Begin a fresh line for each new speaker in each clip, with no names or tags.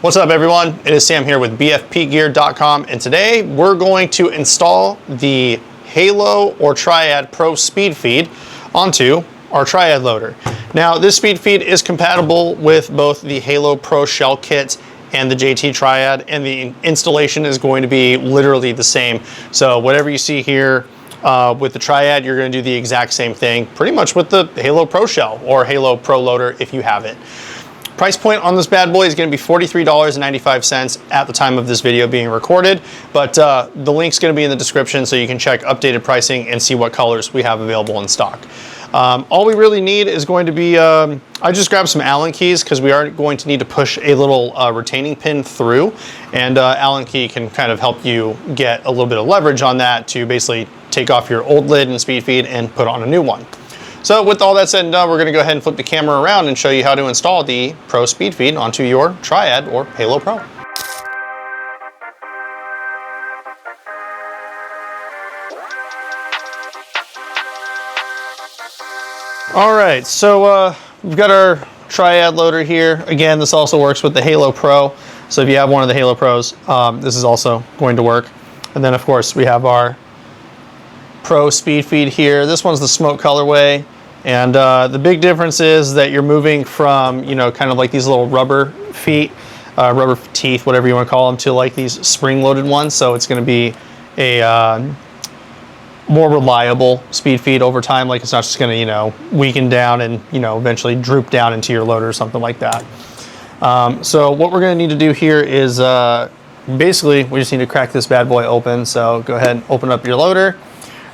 What's up everyone? It is Sam here with BFPGear.com, and today we're going to install the Halo or Triad Pro Speedfeed onto our Triad loader. Now this Speedfeed is compatible with both the Halo Pro shell kit and the JT Triad, and the installation is going to be literally the same. So whatever you see here with the Triad, you're going to do the exact same thing pretty much with the Halo Pro shell or Halo Pro loader if you have it. Price point on this bad boy is going to be $43.95 at the time of this video being recorded, but the link's going to be in the description so you can check updated pricing and see what colors we have available in stock. All we really need is going to be, I just grabbed some Allen keys because we are going to need to push a little retaining pin through, and Allen key can kind of help you get a little bit of leverage on that to basically take off your old lid and Speedfeed and put on a new one. So with all that said and done, we're going to go ahead and flip the camera around and show you how to install the Pro Speedfeed onto your Triad or Halo Pro. All right, so we've got our Triad loader here. Again, this also works with the Halo Pro. So if you have one of the Halo Pros, this is also going to work. And then of course we have our Pro Speedfeed here. This one's the smoke colorway. And the big difference is that you're moving from, you know, kind of like these little rubber feet, rubber teeth, whatever you want to call them, to like these spring-loaded ones. So it's going to be a more reliable Speedfeed over time. Like it's not just going to, you know, weaken down and, you know, eventually droop down into your loader or something like that. So what we're going to need to do here is basically we just need to crack this bad boy open. So go ahead and open up your loader.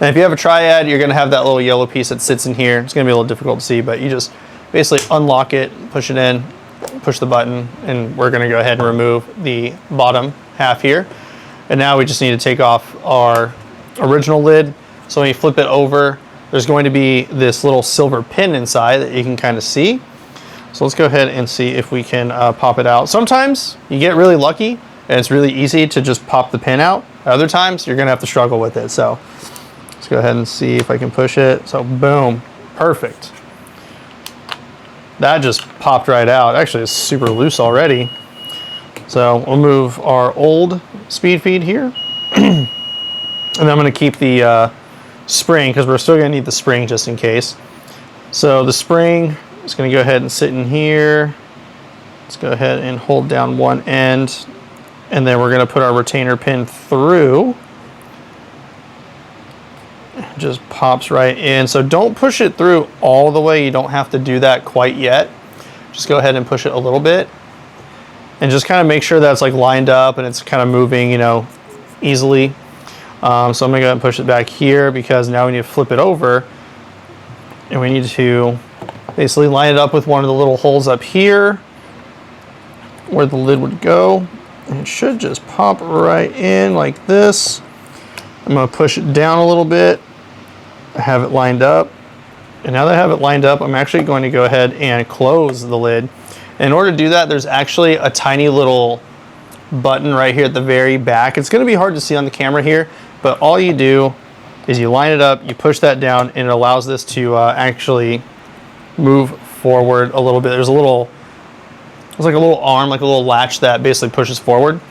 And if you have a Triad, you're going to have that little yellow piece that sits in here. It's going to be a little difficult to see, but you just basically unlock it, push it in, push the button, and we're going to go ahead and remove the bottom half here. And now we just need to take off our original lid. So when you flip it over, there's going to be this little silver pin inside that you can kind of see. So let's go ahead and see if we can pop it out. Sometimes you get really lucky and it's really easy to just pop the pin out. Other times you're going to have to struggle with it. So let's go ahead and see if I can push it. So boom, perfect. That just popped right out. Actually, it's super loose already. So we'll move our old Speedfeed here. And I'm gonna keep the spring because we're still gonna need the spring just in case. So the spring is gonna go ahead and sit in here. Let's go ahead and hold down one end. And then we're gonna put our retainer pin through. Just pops right in. So don't push it through all the way. You don't have to do that quite yet. Just go ahead and push it a little bit and just kind of make sure that's like lined up and it's kind of moving, you know, easily. So I'm gonna go ahead and push it back here because now we need to flip it over and we need to basically line it up with one of the little holes up here where the lid would go. And it should just pop right in like this. I'm gonna push it down a little bit, have it lined up. And now that I have it lined up, I'm actually going to go ahead and close the lid. And in order to do that, there's actually a tiny little button right here at the very back. It's gonna be hard to see on the camera here, but all you do is you line it up, you push that down, and it allows this to actually move forward a little bit. There's like a little arm, like a little latch that basically pushes forward.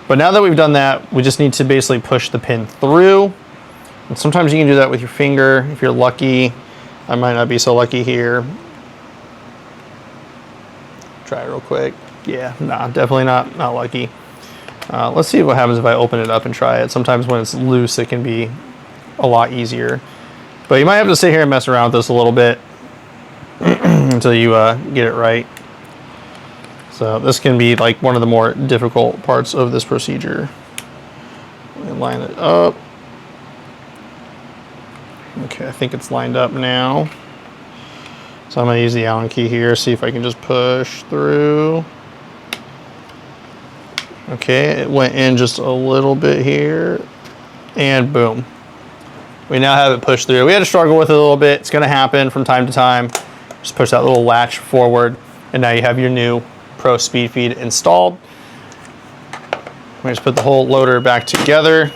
But now that we've done that, we just need to basically push the pin through. And sometimes you can do that with your finger if you're lucky. I might not be so lucky here. Try it real quick. Yeah, nah, definitely not lucky. Let's see what happens if I open it up and try it. Sometimes when it's loose, it can be a lot easier. But you might have to sit here and mess around with this a little bit until you get it right. So this can be like one of the more difficult parts of this procedure. Let me line it up. Okay, I think it's lined up now. So I'm gonna use the Allen key here, see if I can just push through. Okay, it went in just a little bit here, and boom. We now have it pushed through. We had to struggle with it a little bit. It's gonna happen from time to time. Just push that little latch forward, and now you have your new Pro Speedfeed installed. We just put the whole loader back together,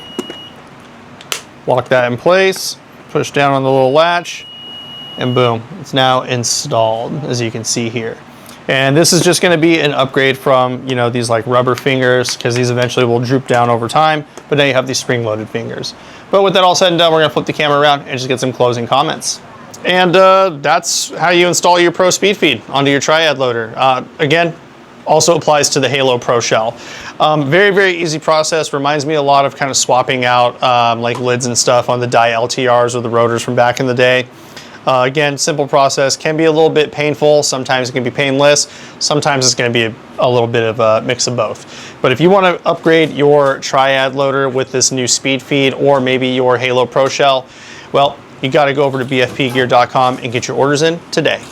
lock that in place, push down on the little latch, and boom, it's now installed, as you can see here. And this is just going to be an upgrade from, you know, these like rubber fingers, because these eventually will droop down over time, but now you have these spring-loaded fingers. But with that all said and done, we're going to flip the camera around and just get some closing comments. And that's how you install your Pro Speedfeed onto your Triad loader. Again, also applies to the Halo Pro shell. Very, very easy process. Reminds me a lot of kind of swapping out like lids and stuff on the Dye LTRs or the rotors from back in the day. Again, simple process, can be a little bit painful. Sometimes it can be painless. Sometimes it's going to be a little bit of a mix of both. But if you want to upgrade your Triad loader with this new Speedfeed or maybe your Halo Pro shell, well, you got to go over to bfpgear.com and get your orders in today.